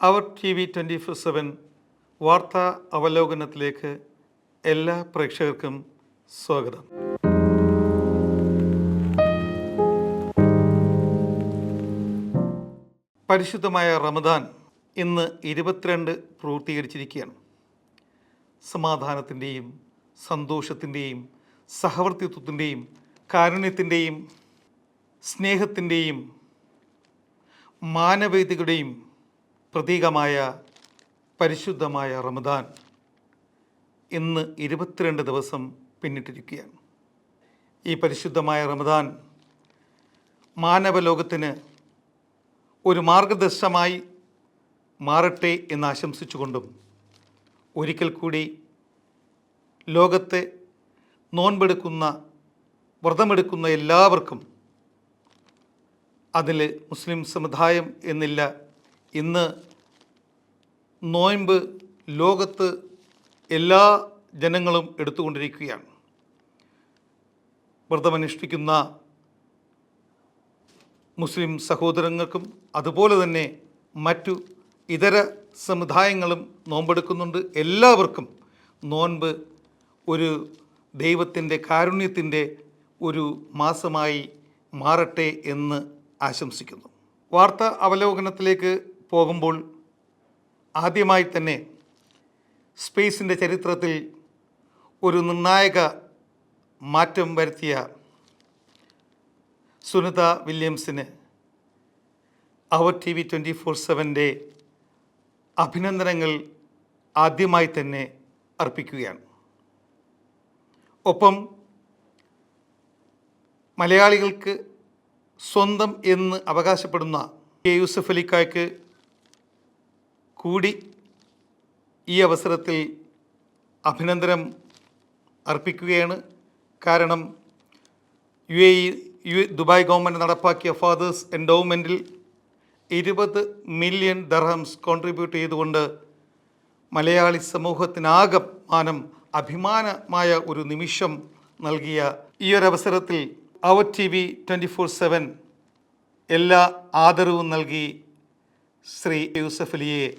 അവർ T V 24/7 വാർത്താ അവലോകനത്തിലേക്ക് എല്ലാ പ്രേക്ഷകർക്കും സ്വാഗതം. പരിശുദ്ധമായ റമദാൻ ഇന്ന് 22 പൂർത്തീകരിച്ചിരിക്കുകയാണ്. സമാധാനത്തിൻ്റെയും സന്തോഷത്തിൻ്റെയും സഹവർത്തിത്വത്തിൻ്റെയും കാരുണ്യത്തിൻ്റെയും സ്നേഹത്തിൻ്റെയും മാനവികതയുടെയും പ്രതീകമായ പരിശുദ്ധമായ റമദാൻ ഇന്ന് 22 ദിവസം പിന്നിട്ടിരിക്കുകയാണ്. ഈ പരിശുദ്ധമായ റമദാൻ മാനവലോകത്തിന് ഒരു മാർഗദർശനമായി മാറട്ടെ എന്ന് ആശംസിച്ചുകൊണ്ടും ഒരിക്കൽ കൂടി ലോകത്തെ നോൻപെടുക്കുന്ന വ്രതമെടുക്കുന്ന എല്ലാവർക്കും, അതിൽ മുസ്ലിം സമുദായം എന്നില്ല, ഇന്ന് നോയമ്പ് ലോകത്ത് എല്ലാ ജനങ്ങളും എടുത്തുകൊണ്ടിരിക്കുകയാണ്. വ്രതമനുഷ്ഠിക്കുന്ന മുസ്ലിം സഹോദരങ്ങൾക്കും അതുപോലെ തന്നെ മറ്റു ഇതര സമുദായങ്ങളും നോമ്പെടുക്കുന്നുണ്ട്. എല്ലാവർക്കും നോൻപ് ഒരു ദൈവത്തിൻ്റെ കാരുണ്യത്തിൻ്റെ ഒരു മാസമായി മാറട്ടെ എന്ന് ആശംസിക്കുന്നു. വാർത്താ അവലോകനത്തിലേക്ക് പോകുമ്പോൾ ആദ്യമായി തന്നെ സ്പേസിൻ്റെ ചരിത്രത്തിൽ ഒരു നിർണായക മാറ്റം വരുത്തിയ സുനിത വില്യംസിന് അവർ ടി വി 24/7 അഭിനന്ദനങ്ങൾ ആദ്യമായി തന്നെ അർപ്പിക്കുകയാണ്. ഒപ്പം മലയാളികൾക്ക് സ്വന്തം എന്ന് അവകാശപ്പെടുന്ന കെ യൂസഫ് അലിക്കായ്ക്ക് കൂടി ഈ അവസരത്തിൽ അഭിനന്ദനം അർപ്പിക്കുകയാണ്. കാരണം ദുബായ് ഗവൺമെൻറ് നടപ്പാക്കിയ ഫാദേഴ്സ് എൻഡോവ്മെൻറ്റിൽ 20 മില്യൺ ദർഹംസ് കോൺട്രിബ്യൂട്ട് ചെയ്തുകൊണ്ട് മലയാളി സമൂഹത്തിനാകമാനം അഭിമാനമായ ഒരു നിമിഷം നൽകിയ ഈ ഒരു അവസരത്തിൽ അവർ ടി വി 24/7 എല്ലാ ആദരവും നൽകി ശ്രീ യൂസഫ് അലിയെ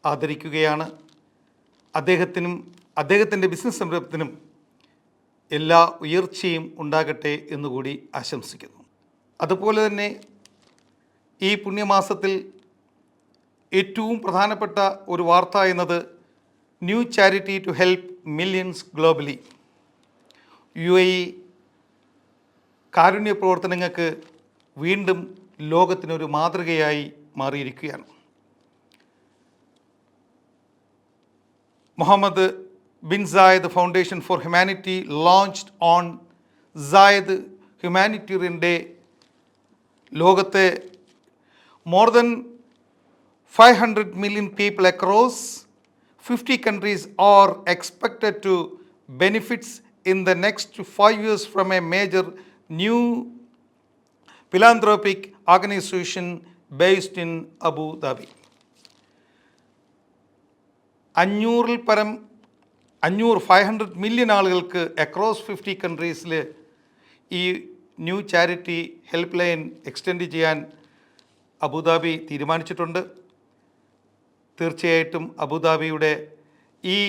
ആദരിക്കുകയാണ്. അദ്ദേഹത്തിൻ്റെ ബിസിനസ് സംരംഭത്തിനും എല്ലാ ഉയർച്ചയും ഉണ്ടാകട്ടെ എന്നുകൂടി ആശംസിക്കുന്നു. അതുപോലെ തന്നെ ഈ പുണ്യമാസത്തിൽ ഏറ്റവും പ്രധാനപ്പെട്ട ഒരു വാർത്ത എന്നത് new charity to help millions globally. UAE കാരുണ്യ പ്രവർത്തനങ്ങൾക്ക് വീണ്ടും ലോകത്തിനൊരു മാതൃകയായി മാറിയിരിക്കുകയാണ്. Mohammed bin Zayed Foundation for Humanity launched on Zayed Humanitarian Day. ലോകത്തെ more than 500 million people across 50 countries are expected to benefit in the next 5 years from a major new philanthropic organization based in Abu Dhabi. 500 million ആളുകൾക്ക് across 50 കൺട്രീസിൽ ഈ new charity help line extend ചെയ്യാൻ Abu Dhabi തീരുമാനിച്ചിട്ടുണ്ട്. തീർച്ചയായിട്ടും അബുദാബിയുടെ ഈ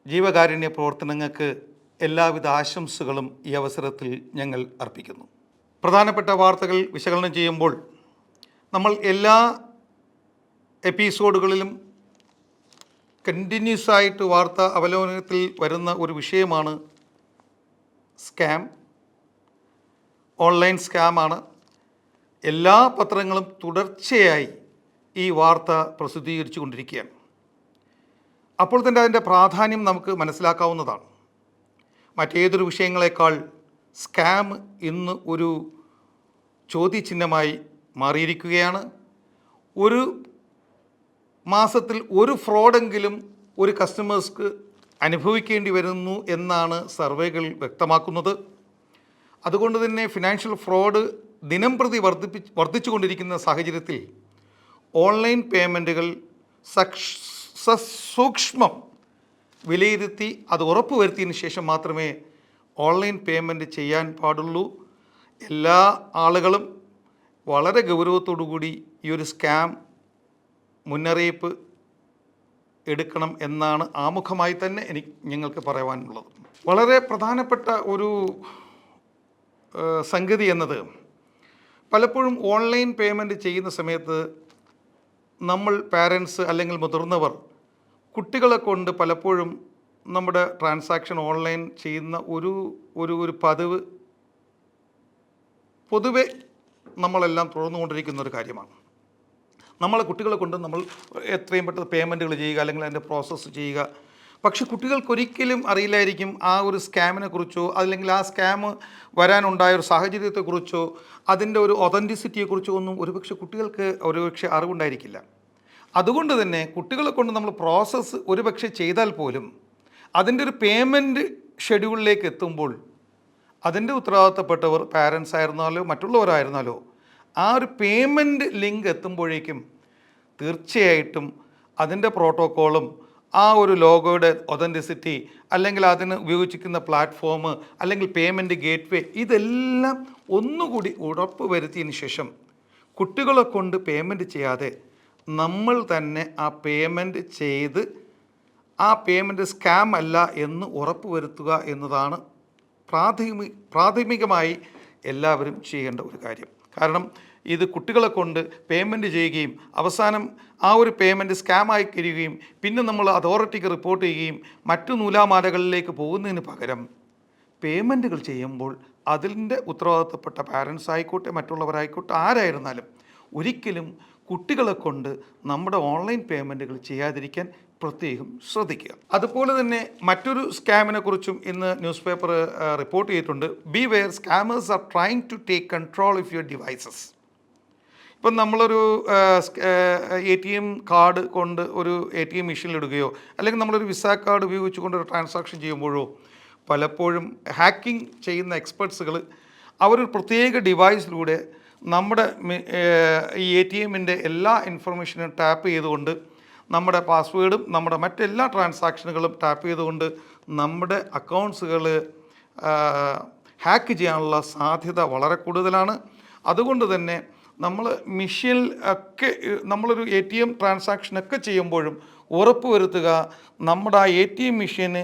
ജീവകാരുണ്യ പ്രവർത്തനങ്ങൾക്ക് എല്ലാവിധ ആശംസകളും ഈ അവസരത്തിൽ ഞങ്ങൾ അർപ്പിക്കുന്നു. പ്രധാനപ്പെട്ട വാർത്തകൾ വിശകലനം ചെയ്യുമ്പോൾ നമ്മൾ എല്ലാ എപ്പിസോഡുകളിലും കണ്ടിന്യൂസ് ആയിട്ട് വാർത്താ അവലോകനത്തിൽ വരുന്ന ഒരു വിഷയമാണ് സ്കാം. ഓൺലൈൻ സ്കാമാണ്. എല്ലാ പത്രങ്ങളും തുടർച്ചയായി ഈ വാർത്ത പ്രസിദ്ധീകരിച്ചു കൊണ്ടിരിക്കുകയാണ്. അപ്പോൾ തന്നെ അതിൻ്റെ പ്രാധാന്യം നമുക്ക് മനസ്സിലാക്കാവുന്നതാണ്. മറ്റേതൊരു വിഷയങ്ങളെക്കാൾ സ്കാം ഇന്ന് ഒരു ചോദ്യചിഹ്നമായി മാറിയിരിക്കുകയാണ്. ഒരു മാസത്തിൽ ഒരു ഫ്രോഡെങ്കിലും ഒരു കസ്റ്റമേഴ്സ്ക്ക് അനുഭവിക്കേണ്ടി വരുന്നു എന്നാണ് സർവേകൾ വ്യക്തമാക്കുന്നത്. അതുകൊണ്ട് തന്നെ ഫിനാൻഷ്യൽ ഫ്രോഡ് ദിനം പ്രതി വർദ്ധിച്ചു കൊണ്ടിരിക്കുന്ന സാഹചര്യത്തിൽ ഓൺലൈൻ പേയ്മെൻറ്റുകൾ സൂക്ഷ്മം വിലയിരുത്തി അത് ഉറപ്പുവരുത്തിയതിന് ശേഷം മാത്രമേ ഓൺലൈൻ പേയ്മെൻറ്റ് ചെയ്യാൻ പാടുള്ളൂ. എല്ലാ ആളുകളും വളരെ ഗൗരവത്തോടു കൂടി ഈ ഒരു സ്കാം മുന്നറിയിപ്പ് എടുക്കണം എന്നാണ് ആമുഖമായി തന്നെ ഞങ്ങൾക്ക് പറയുവാനുള്ളത്. വളരെ പ്രധാനപ്പെട്ട ഒരു സംഗതി എന്നത് പലപ്പോഴും ഓൺലൈൻ പേയ്മെൻറ്റ് ചെയ്യുന്ന സമയത്ത് നമ്മൾ പാരൻസ് അല്ലെങ്കിൽ മുതിർന്നവർ കുട്ടികളെ കൊണ്ട് പലപ്പോഴും നമ്മുടെ ട്രാൻസാക്ഷൻ ഓൺലൈൻ ചെയ്യുന്ന ഒരു പതിവ് പൊതുവെ നമ്മളെല്ലാം തുറന്നുകൊണ്ടിരിക്കുന്ന ഒരു കാര്യമാണ്. നമ്മളെ കുട്ടികളെ കൊണ്ട് നമ്മൾ എത്രയും പെട്ടെന്ന് പേയ്മെൻറ്റുകൾ ചെയ്യുക അല്ലെങ്കിൽ അതിൻ്റെ പ്രോസസ്സ് ചെയ്യുക. പക്ഷെ കുട്ടികൾക്കൊരിക്കലും അറിയില്ലായിരിക്കും ആ ഒരു സ്കാമിനെ കുറിച്ചോ അല്ലെങ്കിൽ ആ സ്കാം വരാനുണ്ടായ ഒരു സാഹചര്യത്തെക്കുറിച്ചോ അതിൻ്റെ ഒരു ഒതൻറ്റിസിറ്റിയെക്കുറിച്ചോ ഒന്നും ഒരുപക്ഷെ കുട്ടികൾക്ക് ഒരുപക്ഷെ അറിവുണ്ടായിരിക്കില്ല. അതുകൊണ്ട് തന്നെ കുട്ടികളെ കൊണ്ട് നമ്മൾ പ്രോസസ്സ് ഒരുപക്ഷെ ചെയ്താൽ പോലും അതിൻ്റെ ഒരു പേയ്മെൻറ്റ് ഷെഡ്യൂളിലേക്ക് എത്തുമ്പോൾ അതിൻ്റെ ഉത്തരവാദിത്തപ്പെട്ടവർ പാരൻസ് ആയിരുന്നാലോ മറ്റുള്ളവരായിരുന്നാലോ ആ ഒരു പേയ്മെൻറ്റ് ലിങ്ക് എത്തുമ്പോഴേക്കും തീർച്ചയായിട്ടും അതിൻ്റെ പ്രോട്ടോക്കോളും ആ ഒരു ലോഗോയുടെ ഒതൻറ്റിസിറ്റി അല്ലെങ്കിൽ അതിന് ഉപയോഗിച്ചിരിക്കുന്ന പ്ലാറ്റ്ഫോം അല്ലെങ്കിൽ പേയ്മെൻറ്റ് ഗേറ്റ്വേ ഇതെല്ലാം ഒന്നുകൂടി ഉറപ്പ് വരുത്തിയതിന് ശേഷം കുട്ടികളെ കൊണ്ട് പേയ്മെൻറ്റ് ചെയ്യാതെ നമ്മൾ തന്നെ ആ പേയ്മെൻറ്റ് ചെയ്ത് ആ പേയ്മെൻറ്റ് സ്കാം അല്ല എന്ന് ഉറപ്പ് വരുത്തുക എന്നതാണ് പ്രാഥമികമായി എല്ലാവരും ചെയ്യേണ്ട ഒരു കാര്യം. കാരണം ഇത് കുട്ടികളെ കൊണ്ട് പേയ്മെൻറ്റ് ചെയ്യുകയും അവസാനം ആ ഒരു പേയ്മെൻറ്റ് സ്കാമായി കഴിയുകയും പിന്നെ നമ്മൾ അതോറിറ്റിക്ക് റിപ്പോർട്ട് ചെയ്യുകയും മറ്റു നൂലാമാലകളിലേക്ക് പോകുന്നതിന് പകരം പേയ്മെൻറ്റുകൾ ചെയ്യുമ്പോൾ അതിൻ്റെ ഉത്തരവാദിത്തപ്പെട്ട പാരൻസ് ആയിക്കോട്ടെ മറ്റുള്ളവരായിക്കോട്ടെ ആരായിരുന്നാലും ഒരിക്കലും കുട്ടികളെ കൊണ്ട് നമ്മുടെ ഓൺലൈൻ പേയ്മെൻറ്റുകൾ ചെയ്യാതിരിക്കാൻ പ്രത്യേകം ശ്രദ്ധിക്കുക. അതുപോലെ തന്നെ മറ്റൊരു സ്കാമിനെ കുറിച്ചും ഇന്ന് ന്യൂസ് പേപ്പർ റിപ്പോർട്ട് ചെയ്തിട്ടുണ്ട്. Be aware scammers are trying to take control of your devices. ഇപ്പം നമ്മളൊരു ATM കാർഡ് കൊണ്ട് ഒരു ATM മെഷീനിലിടുകയോ അല്ലെങ്കിൽ നമ്മളൊരു വിസ കാർഡ് ഉപയോഗിച്ചുകൊണ്ട് ഒരു ട്രാൻസാക്ഷൻ ചെയ്യുമ്പോഴോ പലപ്പോഴും ഹാക്കിംഗ് ചെയ്യുന്ന എക്സ്പെർട്സുകൾ അവരൊരു പ്രത്യേക ഡിവൈസിലൂടെ നമ്മുടെ ഈ ATMൻ്റെ എല്ലാ ഇൻഫർമേഷനും ടാപ്പ് ചെയ്തുകൊണ്ട് നമ്മുടെ പാസ്വേഡും നമ്മുടെ മറ്റെല്ലാ ട്രാൻസാക്ഷനുകളും ടാപ്പ് ചെയ്തുകൊണ്ട് നമ്മുടെ അക്കൗണ്ട്സുകൾ ഹാക്ക് ചെയ്യാനുള്ള സാധ്യത വളരെ കൂടുതലാണ്. അതുകൊണ്ട് തന്നെ നമ്മൾ മെഷീനിൽ ഒക്കെ നമ്മളൊരു ATM ട്രാൻസാക്ഷനൊക്കെ ചെയ്യുമ്പോഴും ഉറപ്പ് വരുത്തുക നമ്മുടെ ആ ATM മെഷീന്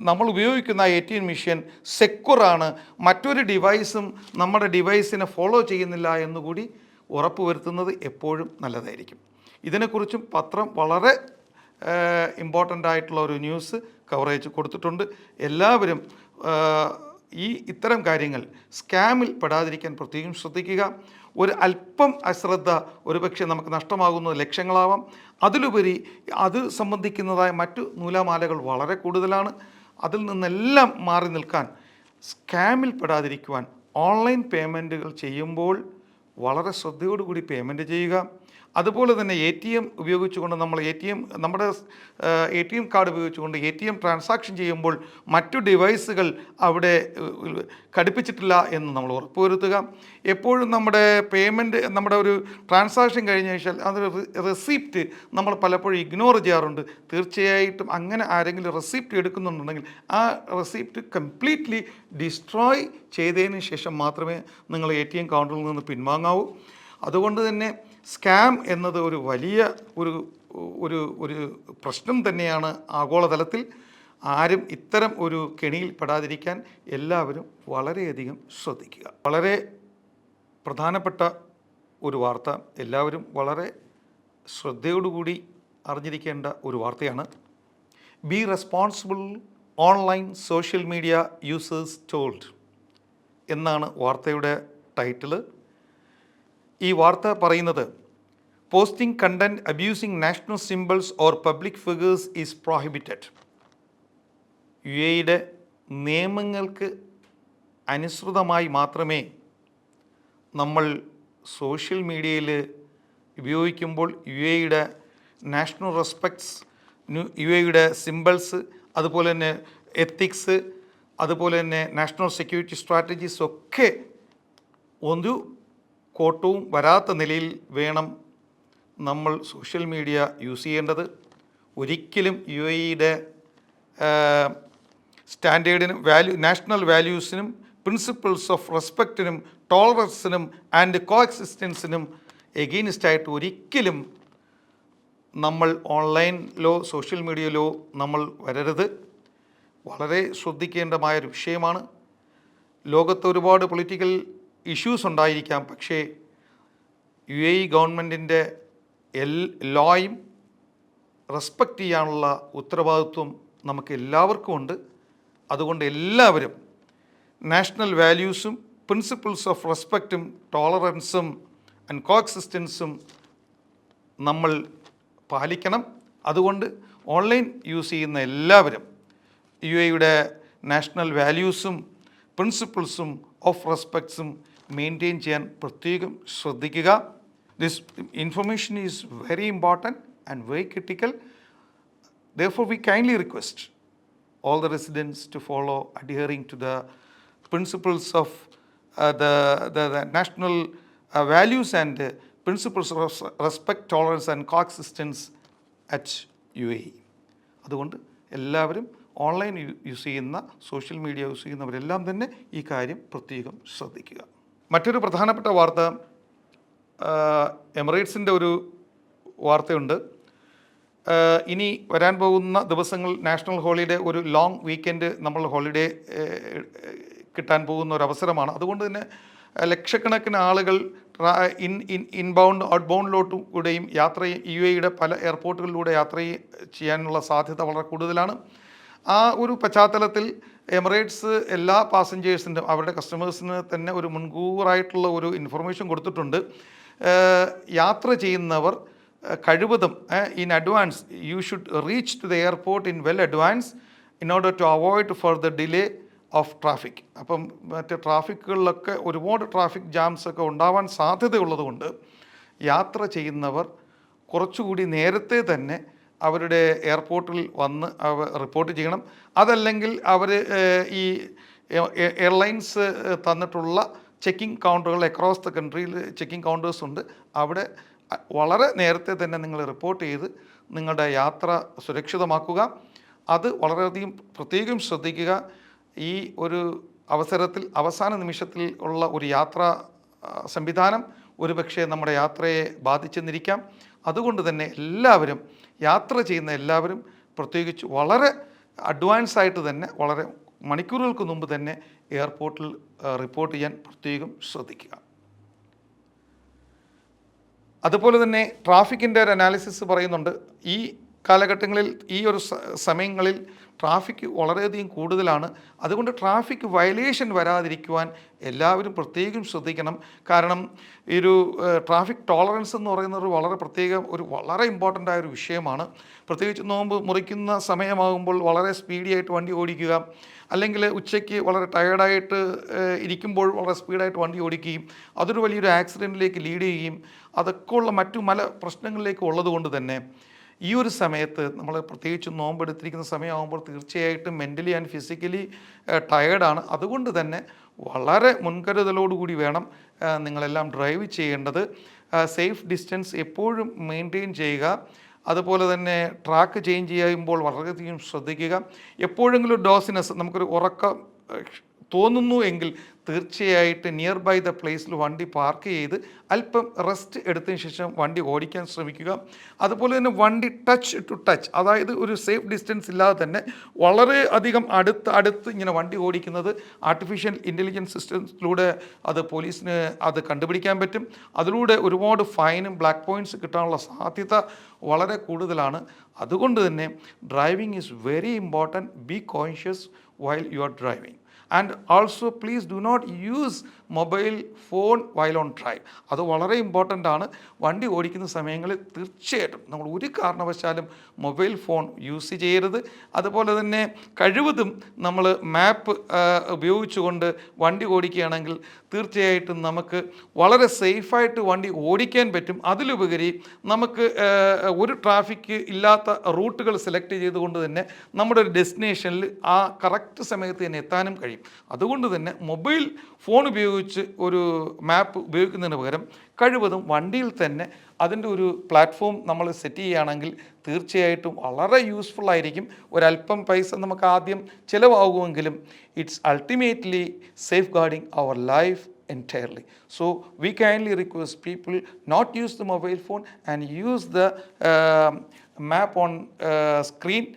നമ്മൾ ഉപയോഗിക്കുന്ന ATM മെഷീൻ സെക്യൂറാണ്, മറ്റൊരു ഡിവൈസും നമ്മുടെ ഡിവൈസിനെ ഫോളോ ചെയ്യുന്നില്ല എന്നുകൂടി ഉറപ്പ് വരുത്തുന്നത് എപ്പോഴും നല്ലതായിരിക്കും. ഇതിനെക്കുറിച്ചും പത്രം വളരെ ഇമ്പോർട്ടൻ്റ് ആയിട്ടുള്ള ഒരു ന്യൂസ് കവറേജ് കൊടുത്തിട്ടുണ്ട്. എല്ലാവരും ഇത്തരം കാര്യങ്ങൾ സ്കാമിൽ പെടാതിരിക്കാൻ പ്രത്യേകം ശ്രദ്ധിക്കുക. ഒരു അല്പം അശ്രദ്ധ ഒരുപക്ഷെ നമുക്ക് നഷ്ടമാകുന്നത് ലക്ഷങ്ങളാവാം. അതിലുപരി അത് സംബന്ധിക്കുന്നതായ മറ്റു നൂലാമാലകൾ വളരെ കൂടുതലാണ്. അതിൽ നിന്നെല്ലാം മാറി നിൽക്കാൻ സ്കാമിൽ പെടാതിരിക്കുവാൻ ഓൺലൈൻ പേയ്മെൻറ്റുകൾ ചെയ്യുമ്പോൾ വളരെ ശ്രദ്ധയോടുകൂടി പേയ്മെൻറ്റ് ചെയ്യുക. അതുപോലെ തന്നെ ATM ഉപയോഗിച്ചുകൊണ്ട് നമ്മുടെ ATM കാർഡ് ഉപയോഗിച്ചുകൊണ്ട് ATM ട്രാൻസാക്ഷൻ ചെയ്യുമ്പോൾ മറ്റു ഡിവൈസുകൾ അവിടെ ഘടിപ്പിച്ചിട്ടില്ല എന്ന് നമ്മൾ ഉറപ്പുവരുത്തുക. എപ്പോഴും നമ്മുടെ നമ്മുടെ ഒരു ട്രാൻസാക്ഷൻ കഴിഞ്ഞ ശേഷം അതൊരു റെസിപ്റ്റ് നമ്മൾ പലപ്പോഴും ഇഗ്നോർ ചെയ്യാറുണ്ട്. തീർച്ചയായിട്ടും അങ്ങനെ ആരെങ്കിലും റെസിപ്റ്റ് എടുക്കുന്നുണ്ടെങ്കിൽ ആ റെസിപ്റ്റ് കംപ്ലീറ്റ്ലി ഡിസ്ട്രോയ് ചെയ്തതിന് ശേഷം മാത്രമേ നിങ്ങൾ ATM കൗണ്ടറിൽ നിന്ന് പിൻവാങ്ങാവൂ. അതുകൊണ്ട് തന്നെ സ്കാം എന്നത് ഒരു വലിയ ഒരു പ്രശ്നം തന്നെയാണ് ആഗോളതലത്തിൽ. ആരും ഇത്തരം ഒരു കെണിയിൽ പെടാതിരിക്കാൻ എല്ലാവരും വളരെയധികം ശ്രദ്ധിക്കുക. വളരെ പ്രധാനപ്പെട്ട ഒരു വാർത്ത, എല്ലാവരും വളരെ ശ്രദ്ധയോടുകൂടി അറിഞ്ഞിരിക്കേണ്ട ഒരു വാർത്തയാണ്. Be responsible online social media users told എന്നാണ് വാർത്തയുടെ ടൈറ്റിൽ. ഈ വാർത്ത പറയുന്നത് posting content abusing national symbols or public figures is prohibited. UAEയുടെ നിയമങ്ങൾക്ക് അനുസൃതമായി മാത്രമേ നമ്മൾ സോഷ്യൽ മീഡിയയിൽ ഉപയോഗിക്കുമ്പോൾ UAEയുടെ നാഷണൽ റെസ്പെക്ട്സ്, UAEയുടെ സിംബൽസ്, അതുപോലെ തന്നെ എത്തിക്സ്, അതുപോലെ തന്നെ നാഷണൽ സെക്യൂരിറ്റി സ്ട്രാറ്റജീസ് ഒക്കെ ഒരു കോട്ടവും വരാത്ത നിലയിൽ വേണം നമ്മൾ സോഷ്യൽ മീഡിയ യൂസ് ചെയ്യേണ്ടത്. ഒരിക്കലും UAEയുടെ സ്റ്റാൻഡേർഡിനും നാഷണൽ വാല്യൂസിനും പ്രിൻസിപ്പിൾസ് ഓഫ് റെസ്പെക്റ്റിനും ടോളറൻസിനും ആൻഡ് കോ എക്സിസ്റ്റൻസിനും എഗെയിൻസ്റ്റായിട്ട് ഒരിക്കലും നമ്മൾ ഓൺലൈനിലോ സോഷ്യൽ മീഡിയയിലോ നമ്മൾ വരരുത്. വളരെ ശ്രദ്ധിക്കേണ്ടമായൊരു വിഷയമാണ്. ലോകത്ത് ഒരുപാട് പൊളിറ്റിക്കൽ ഇഷ്യൂസ് ഉണ്ടായിരിക്കാം, പക്ഷേ UAE ഗവൺമെൻറ്റിൻ്റെ ലോയും റെസ്പെക്റ്റ് ചെയ്യാനുള്ള ഉത്തരവാദിത്വം നമുക്ക് എല്ലാവർക്കും ഉണ്ട്. അതുകൊണ്ട് എല്ലാവരും നാഷണൽ വാല്യൂസും പ്രിൻസിപ്പിൾസ് ഓഫ് റെസ്പെക്റ്റും ടോളറൻസും ആൻഡ് കോഎക്സിസ്റ്റൻസും നമ്മൾ പാലിക്കണം. അതുകൊണ്ട് ഓൺലൈൻ യൂസ് ചെയ്യുന്ന എല്ലാവരും UAEയുടെ നാഷണൽ വാല്യൂസും പ്രിൻസിപ്പിൾസും ഓഫ് റെസ്പെക്ട്സും മെയിൻറ്റെയിൻ ചെയ്യാൻ പ്രത്യേകം ശ്രദ്ധിക്കുക. This information is very important and very critical. Therefore, we kindly request all the residents to follow adhering to the principles of the national values and principles of respect, tolerance and coexistence at UAE. അതുകൊണ്ട് എല്ലാവരും online use ചെയ്യുന്ന, social media use ചെയ്യുന്നവരെല്ലാം തന്നെ ഈ കാര്യം പ്രത്യേകം ശ്രദ്ധിക്കുക. മറ്റൊരു പ്രധാനപ്പെട്ട വാർത്ത, എമിറേറ്റ്സിൻ്റെ ഒരു വാർത്തയുണ്ട്. ഇനി വരാൻ പോകുന്ന ദിവസങ്ങൾ നാഷണൽ ഹോളിഡേ, ഒരു ലോങ് വീക്കെൻഡ് നമ്മൾ ഹോളിഡേ കിട്ടാൻ പോകുന്ന ഒരു അവസരമാണ്. അതുകൊണ്ട് തന്നെ ലക്ഷക്കണക്കിന് ആളുകൾ ഇൻബൗണ്ട് ഔട്ട്ബൗണ്ടിലോട്ടും കൂടെയും UAEയുടെ പല എയർപോർട്ടുകളിലൂടെ യാത്ര ചെയ്യാനുള്ള സാധ്യത വളരെ കൂടുതലാണ്. ആ ഒരു പശ്ചാത്തലത്തിൽ എമിറേറ്റ്സ് എല്ലാ പാസഞ്ചേഴ്സിനും അവരുടെ കസ്റ്റമേഴ്സിന് തന്നെ ഒരു മുൻകൂറായിട്ടുള്ള ഒരു ഇൻഫർമേഷൻ കൊടുത്തിട്ടുണ്ട്. യാത്ര ചെയ്യുന്നവർ കഴിവതും in advance you should reach to the airport in well advance in order to avoid further delay of traffic. അപ്പം മറ്റ് ട്രാഫിക്കുകളിലൊക്കെ ഒരുപാട് ട്രാഫിക് ജാംസ് ഒക്കെ ഉണ്ടാവാൻ സാധ്യതയുള്ളതുകൊണ്ട് യാത്ര ചെയ്യുന്നവർ കുറച്ചുകൂടി നേരത്തെ തന്നെ അവരുടെ എയർപോർട്ടിൽ വന്ന് റിപ്പോർട്ട് ചെയ്യണം. അതല്ലെങ്കിൽ അവർ ഈ എയർലൈൻസ് തന്നിട്ടുള്ള ചെക്കിംഗ് കൗണ്ടറുകൾ അക്രോസ് ദ കൺട്രിയിൽ ചെക്കിംഗ് കൗണ്ടേഴ്സ് ഉണ്ട്. അവിടെ വളരെ നേരത്തെ തന്നെ നിങ്ങൾ റിപ്പോർട്ട് ചെയ്ത് നിങ്ങളുടെ യാത്ര സുരക്ഷിതമാക്കുക. അത് വളരെയധികം പ്രത്യേകം ശ്രദ്ധിക്കുക. ഈ ഒരു അവസരത്തിൽ അവസാന നിമിഷത്തിൽ ഉള്ള ഒരു യാത്രാ സംവിധാനം ഒരുപക്ഷെ നമ്മുടെ യാത്രയെ ബാധിച്ചെന്നിരിക്കാം. അതുകൊണ്ട് തന്നെ എല്ലാവരും യാത്ര ചെയ്യുന്ന എല്ലാവരും പ്രത്യേകിച്ച് വളരെ അഡ്വാൻസ് ആയിട്ട് തന്നെ, വളരെ മണിക്കൂറുകൾക്ക് മുമ്പ് തന്നെ എയർപോർട്ടിൽ റിപ്പോർട്ട് ചെയ്യാൻ പ്രത്യേകം ശ്രദ്ധിക്കുക. അതുപോലെ തന്നെ ട്രാഫിക്കിൻ്റെ ഒരു അനാലിസിസ് പറയുന്നുണ്ട്. ഈ കാലഘട്ടങ്ങളിൽ, ഈ ഒരു സമയങ്ങളിൽ ട്രാഫിക് വളരെയധികം കൂടുതലാണ്. അതുകൊണ്ട് ട്രാഫിക് വയലേഷൻ വരാതിരിക്കുവാൻ എല്ലാവരും പ്രത്യേകം ശ്രദ്ധിക്കണം. കാരണം ഈ ഒരു ട്രാഫിക് ടോളറൻസ് എന്ന് പറയുന്നത് വളരെ ഇമ്പോർട്ടൻ്റ് ആയൊരു വിഷയമാണ്. പ്രത്യേകിച്ച് നോമ്പ് മുറിക്കുന്ന സമയമാകുമ്പോൾ വളരെ സ്പീഡിയായിട്ട് വണ്ടി ഓടിക്കുക, അല്ലെങ്കിൽ ഉച്ചയ്ക്ക് വളരെ ടയേർഡായിട്ട് ഇരിക്കുമ്പോൾ വളരെ സ്പീഡായിട്ട് വണ്ടി ഓടിക്കുകയും അതൊരു വലിയൊരു ആക്സിഡൻറ്റിലേക്ക് ലീഡ് ചെയ്യുകയും അതൊക്കെ ഉള്ള മറ്റു പല പ്രശ്നങ്ങളിലേക്ക് ഉള്ളതുകൊണ്ട് തന്നെ ഈ ഒരു സമയത്ത് നമ്മൾ പ്രത്യേകിച്ച് നോമ്പെടുത്തിരിക്കുന്ന സമയമാകുമ്പോൾ തീർച്ചയായിട്ടും മെൻ്റലി ആൻഡ് ഫിസിക്കലി ടയേർഡാണ്. അതുകൊണ്ട് തന്നെ വളരെ മുൻകരുതലോടുകൂടി വേണം നിങ്ങളെല്ലാം ഡ്രൈവ് ചെയ്യേണ്ടത്. സേഫ് ഡിസ്റ്റൻസ് എപ്പോഴും മെയിൻറ്റെയിൻ ചെയ്യുക. അതുപോലെ തന്നെ ട്രാക്ക് ചേഞ്ച് ചെയ്യുമ്പോൾ വളരെയധികം ശ്രദ്ധിക്കുക. എപ്പോഴെങ്കിലും ഡോസിനെസ്, നമുക്കൊരു ഉറക്കം തോന്നുന്നു എങ്കിൽ തീർച്ചയായിട്ട് നിയർ ബൈ ദ പ്ലേസിൽ വണ്ടി പാർക്ക് ചെയ്ത് അല്പം റെസ്റ്റ് എടുത്തതിന് ശേഷം വണ്ടി ഓടിക്കാൻ ശ്രമിക്കുക. അതുപോലെ തന്നെ വണ്ടി ടച്ച് ടു ടച്ച്, അതായത് ഒരു സേഫ് ഡിസ്റ്റൻസ് ഇല്ലാതെ തന്നെ വളരെ അധികം അടുത്ത് ഇങ്ങനെ വണ്ടി ഓടിക്കുന്നത് ആർട്ടിഫിഷ്യൽ ഇൻ്റലിജൻസ് സിസ്റ്റത്തിലൂടെ അത് പോലീസിന് അത് കണ്ടുപിടിക്കാൻ പറ്റും. അതിലൂടെ ഒരുപാട് ഫൈനും ബ്ലാക്ക് പോയിൻറ്റ്സ് കിട്ടാനുള്ള സാധ്യത വളരെ കൂടുതലാണ്. അതുകൊണ്ട് തന്നെ driving is very important. B conscious while you are driving. And also please do not use mobile phone while on drive. അത് വളരെ ഇമ്പോർട്ടൻ്റ് ആണ്. വണ്ടി ഓടിക്കുന്ന സമയങ്ങളിൽ തീർച്ചയായിട്ടും നമ്മൾ ഒരു കാരണവശാലും മൊബൈൽ ഫോൺ യൂസ് ചെയ്യരുത്. അതുപോലെ തന്നെ കഴിവതും നമ്മൾ മാപ്പ് ഉപയോഗിച്ചുകൊണ്ട് വണ്ടി ഓടിക്കുകയാണെങ്കിൽ തീർച്ചയായിട്ടും നമുക്ക് വളരെ സേഫായിട്ട് വണ്ടി ഓടിക്കാൻ പറ്റും. അതിലുപരി നമുക്ക് ഒരു ട്രാഫിക് ഇല്ലാത്ത റൂട്ടുകൾ സെലക്ട് ചെയ്തുകൊണ്ട് തന്നെ നമ്മുടെ ഒരു ഡെസ്റ്റിനേഷനിൽ ആ കറക്റ്റ് സമയത്ത് തന്നെ എത്താനും കഴിയും. അതുകൊണ്ട് തന്നെ മൊബൈൽ ഫോൺ ഉപയോഗിച്ച് ഒരു മാപ്പ് ഉപയോഗിക്കുന്നതിന് പകരം കഴിവതും വണ്ടിയിൽ തന്നെ അതിൻ്റെ ഒരു പ്ലാറ്റ്ഫോം നമ്മൾ സെറ്റ് ചെയ്യുകയാണെങ്കിൽ തീർച്ചയായിട്ടും വളരെ യൂസ്ഫുൾ ആയിരിക്കും. ഒരല്പം പൈസ നമുക്ക് ആദ്യം ചിലവാകുമെങ്കിലും it's ultimately safeguarding our life entirely. So we kindly request people not use the mobile phone and use the map on screen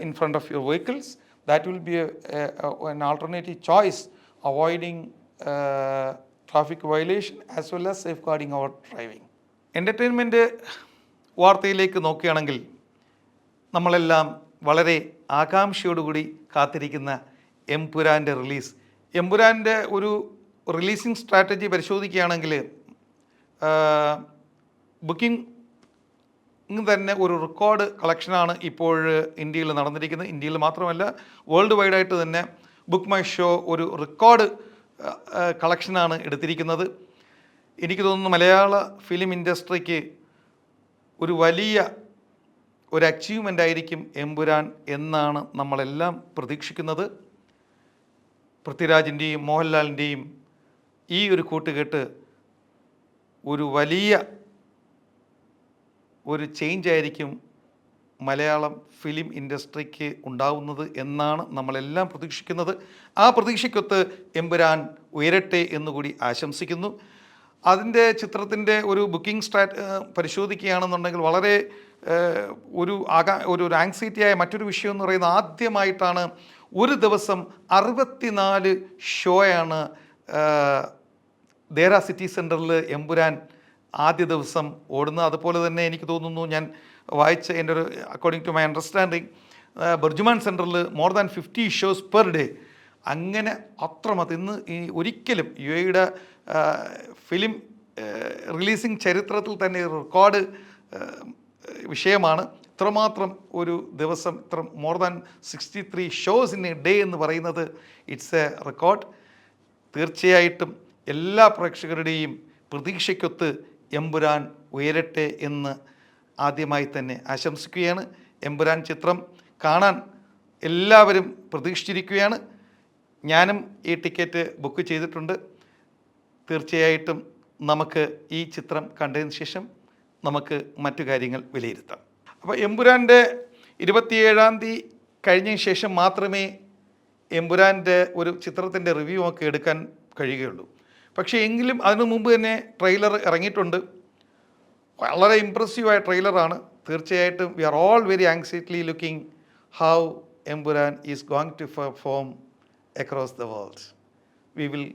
in front of your vehicles. That will be an alternative choice, avoiding traffic violation as well as safeguarding our driving. Entertainment വാർത്തയിലേക്ക് നോക്കുകയാണെങ്കിൽ നമ്മളെല്ലാം വളരെ ആകാംക്ഷയോടുകൂടി കാത്തിരിക്കുന്ന എമ്പുരാൻ്റെ release. എമ്പുരാൻ്റെ ഒരു releasing strategy പരിശോധിക്കുകയാണെങ്കിൽ booking തന്നെ ഒരു record കളക്ഷനാണ് ഇപ്പോൾ ഇന്ത്യയിൽ നടന്നിരിക്കുന്നത്. ഇന്ത്യയിൽ മാത്രമല്ല, വേൾഡ് വൈഡായിട്ട് തന്നെ ബുക്ക് മൈ ഷോ ഒരു റെക്കോർഡ് കളക്ഷനാണ് എടുത്തിരിക്കുന്നത്. എനിക്ക് തോന്നുന്നു മലയാള ഫിലിം ഇൻഡസ്ട്രിക്ക് ഒരു വലിയ ഒരു അച്ചീവ്മെൻ്റ് ആയിരിക്കും എമ്പുരാൻ എന്നാണ് നമ്മളെല്ലാം പ്രതീക്ഷിക്കുന്നത്. പൃഥ്വിരാജിൻ്റെയും മോഹൻലാലിൻ്റെയും ഈ ഒരു കൂട്ടുകെട്ട് ഒരു വലിയ ഒരു ചേഞ്ച് ആയിരിക്കും മലയാളം ഫിലിം ഇൻഡസ്ട്രിക്ക് ഉണ്ടാവുന്നത് എന്നാണ് നമ്മളെല്ലാം പ്രതീക്ഷിക്കുന്നത്. ആ പ്രതീക്ഷയ്ക്കൊത്ത് എമ്പുരാൻ ഉയരട്ടെ എന്നുകൂടി ആശംസിക്കുന്നു. അതിൻ്റെ ചിത്രത്തിൻ്റെ ഒരു ബുക്കിംഗ് പരിശോധിക്കുകയാണെന്നുണ്ടെങ്കിൽ വളരെ ഒരു ആങ്സൈറ്റിയായ മറ്റൊരു വിഷയം എന്ന് പറയുന്നത്, ആദ്യമായിട്ടാണ് ഒരു ദിവസം 64 ഷോയാണ് ദേര സിറ്റി സെൻറ്ററിൽ എമ്പുരാൻ ആദ്യ ദിവസം ഓടുന്നത്. അതുപോലെ തന്നെ എനിക്ക് തോന്നുന്നു, ഞാൻ വായിച്ച എൻ്റെ ഒരു അക്കോർഡിംഗ് ടു മൈ അണ്ടർസ്റ്റാൻഡിങ്, ബർജുമാൻ സെൻറ്ററിൽ more than 50 shows per day. അങ്ങനെ അത്രമാത്രം ഇന്ന് ഈ ഒരിക്കലും യു എയുടെ ഫിലിം റിലീസിങ് ചരിത്രത്തിൽ തന്നെ റെക്കോർഡ് വിഷയമാണ്. ഇത്രമാത്രം ഒരു ദിവസം more than 63 shows in A day എന്ന് പറയുന്നത് ഇറ്റ്സ് എ റെക്കോർഡ്. തീർച്ചയായിട്ടും എല്ലാ പ്രേക്ഷകരുടെയും പ്രതീക്ഷയ്ക്കൊത്ത് എമ്പുരാൻ ഉയരട്ടെ എന്ന് ആദ്യമായി തന്നെ ആശംസിക്കുകയാണ്. എമ്പുരാൻ ചിത്രം കാണാൻ എല്ലാവരും പ്രതീക്ഷിച്ചിരിക്കുകയാണ്. ഞാനും ഈ ടിക്കറ്റ് ബുക്ക് ചെയ്തിട്ടുണ്ട്. തീർച്ചയായിട്ടും നമുക്ക് ഈ ചിത്രം കണ്ടതിന് ശേഷം നമുക്ക് മറ്റു കാര്യങ്ങൾ വിലയിരുത്താം. അപ്പോൾ എമ്പുരാൻ്റെ 27-ാം തീയതി കഴിഞ്ഞതിന് ശേഷം മാത്രമേ എമ്പുരാൻ്റെ ഒരു ചിത്രത്തിൻ്റെ റിവ്യൂ ഒക്കെ എടുക്കാൻ കഴിയുകയുള്ളൂ. പക്ഷേ എങ്കിലും അതിനു മുമ്പ് തന്നെ ട്രെയിലർ ഇറങ്ങിയിട്ടുണ്ട്. വളരെ ഇമ്പ്രസീവായ ട്രെയിലറാണ്. തീർച്ചയായിട്ടും we are all very anxiously looking how Empuraan is going to perform across the world. We will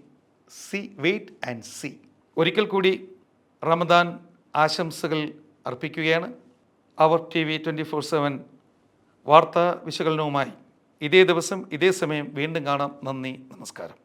wait and see. ഒരിക്കൽ കൂടി റമദാൻ ആശംസകൾ അർപ്പിക്കുകയാണ്. അവർ TV 24/7 വാർത്താ വിശകലനവുമായി ഇതേ ദിവസം ഇതേ സമയം വീണ്ടും കാണാം. നന്ദി, നമസ്കാരം.